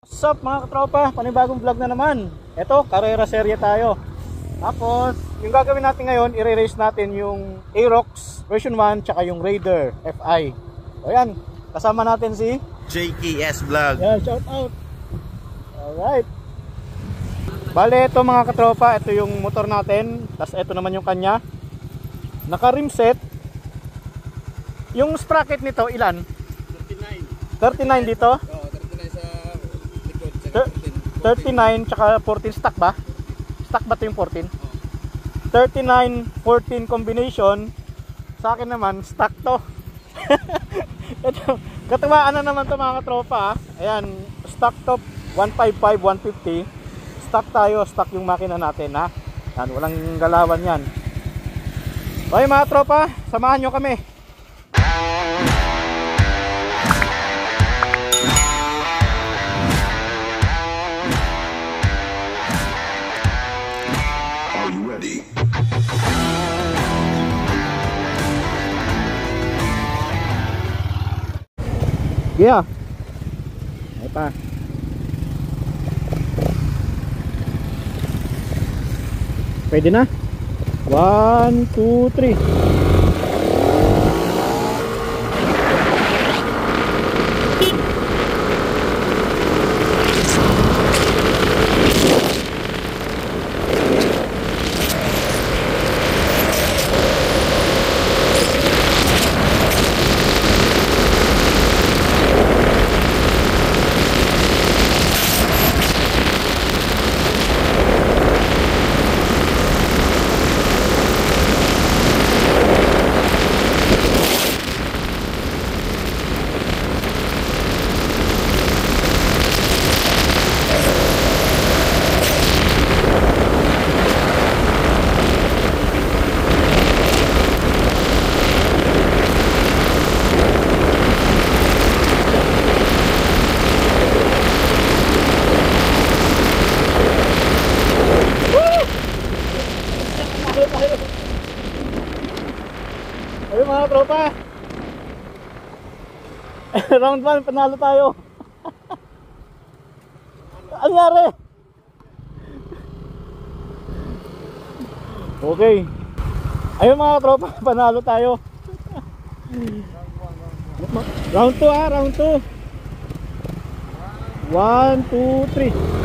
Sup mga katropa, panibagong vlog na naman. Ito, karera serye tayo. Tapos, yung gagawin natin ngayon, i-race natin yung Aerox version 1 tsaka yung Raider FI. O yan, kasama natin si JKS Vlog. Yan, shout out. Alright. Bale, ito mga katropa, ito yung motor natin. Tapos ito naman yung kanya. Naka rim set. Yung sprocket nito, ilan? 39 dito? 39 tsaka 14 stock ba? Stock ba ito yung 14? 39, 14 combination. Sa akin naman, stock to. Ito, katuwaan na naman to mga katropa. Ayan, stock to 155, 150. Stock tayo, stock yung makina natin ha. Yan, walang galawan yan. Okay mga tropa, samahan nyo kami. Yeah. Ay pa. Pwede na. 1, 2, 3. Ayun mga tropa. Round 1, panalo tayo. Ano nangyari? Okay. Ayun mga tropa, panalo tayo. Round 2 ah, round 2. 1, 2, 3.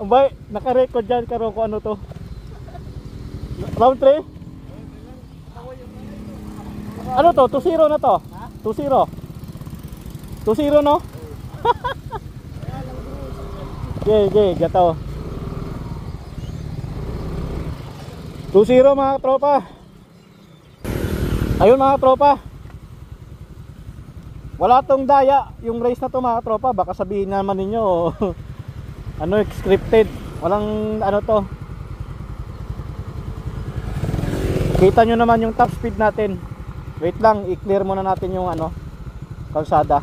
Abay, naka-record dyan karon kung ano to. Round 3? Ano to? 2-0 na to? 2-0? 2-0 no? Okay, gato. 2-0 mga tropa. Ayun mga tropa. Wala tong daya yung race na to mga tropa. Baka sabihin naman ninyo ano, scripted. Walang ano to. Kita nyo naman yung top speed natin. Wait lang, i-clear muna natin yung ano, kalsada.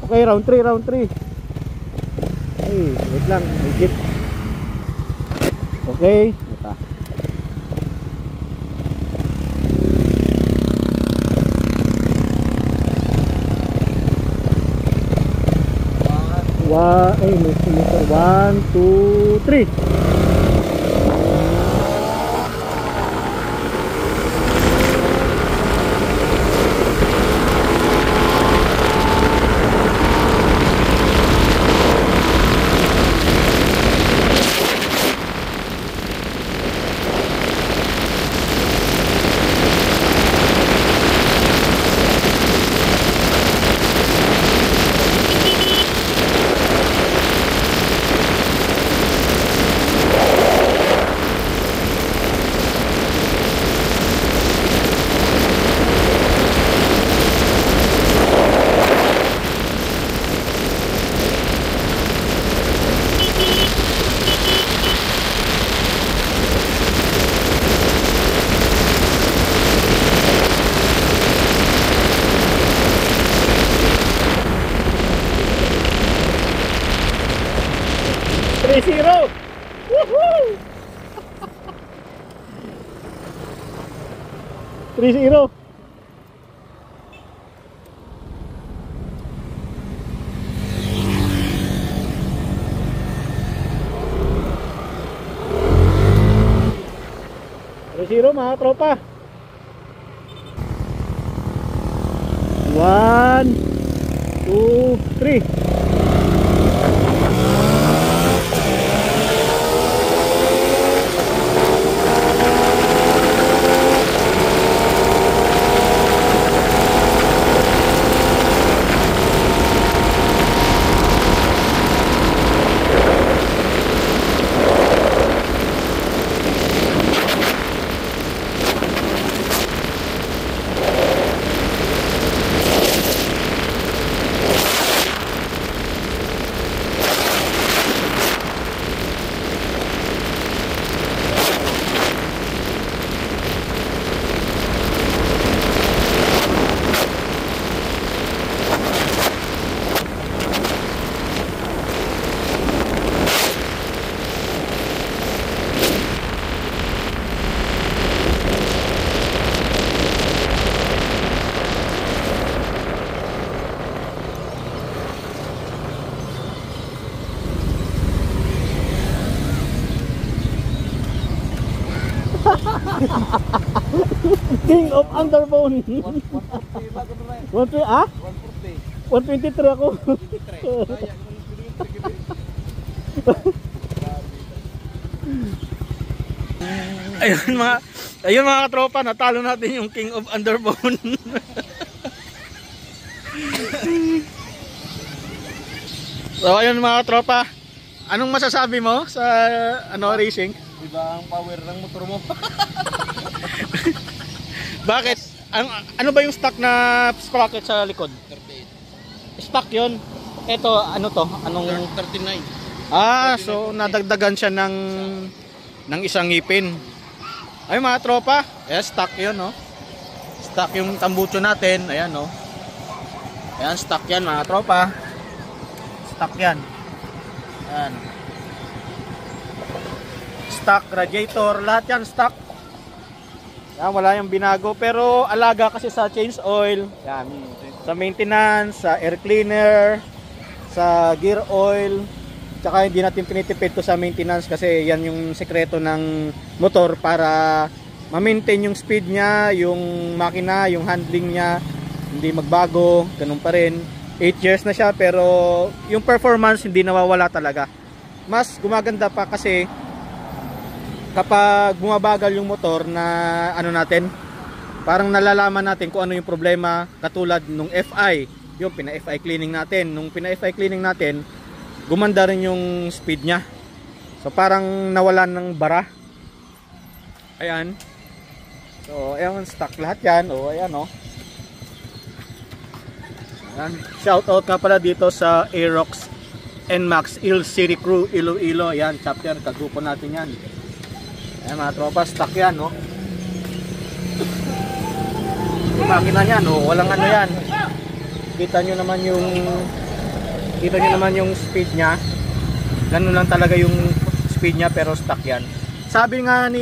Okay, round 3. Hey, wait lang, higit. Okay, ito. May motor. 1, 2, 3. 3-0. Zero mga tropa. 1, 2, 3. King of underbone. 120 ah? 123 ako. Ayun mga katropa, natalo natin yung King of underbone. So ayun mga katropa, anong masasabi mo sa racing? Iba ang power ng motor mo. Bakit? Ano ba yung stock na sprocket sa likod? 38. Stock yun. Ito, ano to? Anong 39. so nadagdagan siya ng isang ngipin. Ay mga tropa, stock yun, no? Stock yung tambucho natin, ayan, no? Ayan, stock yan mga tropa. Stock yan. Ayan. Stock radiator, lahat yan stock. Yan, wala yung binago, pero alaga kasi sa change oil, yan, sa maintenance, sa air cleaner, sa gear oil, tsaka hindi natin tinitipid to sa maintenance kasi yan yung sekreto ng motor para ma-maintain yung speed niya, yung makina, yung handling niya, hindi magbago, ganun pa rin. 8 years na siya pero yung performance hindi nawawala talaga. Mas gumaganda pa kasi kapag bumabagal yung motor na natin, parang nalalaman natin kung ano yung problema, katulad nung FI, yung pina-FI cleaning natin. Nung pina-FI cleaning natin, gumanda rin yung speed niya. So parang nawalan ng bara. Ayan. So ayan, stock lahat yan. O ayan, o. Ayan. Shout out nga pala dito sa Aerox NMAX Il City Crew Iloilo. Ayan, chapter, kagrupo natin yan. Ayan mga tropa, stock yan, no? Yung makina niya, no? Walang ano yan. Kita nyo naman yung speed niya. Ganun lang talaga yung speed niya, pero stock yan. Sabi nga ni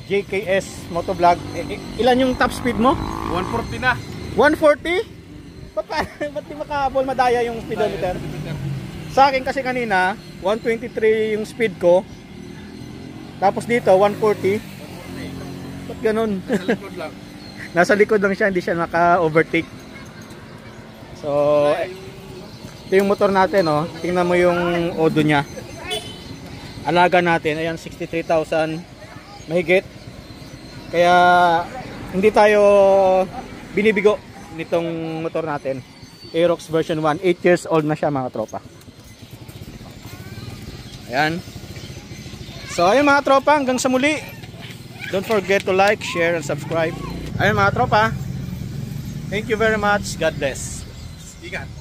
JKS Motovlog, ilan yung top speed mo? 140 na. 140? Ba't di makahabol madaya yung speedometer? Sa akin kasi kanina 123 yung speed ko, tapos dito 140. Ba't ganun? Nasa likod lang. Nasa likod lang siya, hindi siya naka-overtake. So ito yung motor natin, oh. Tingnan mo yung odo niya. Alaga natin, ayan, 63,000 mahigit. Kaya hindi tayo binibigo nitong motor natin. Aerox version 1, 8 years old na siya mga tropa. Ayan. So ayun mga tropa, hanggang sa muli. Don't forget to like, share, and subscribe. Ayun mga tropa. Thank you very much. God bless. Ingat.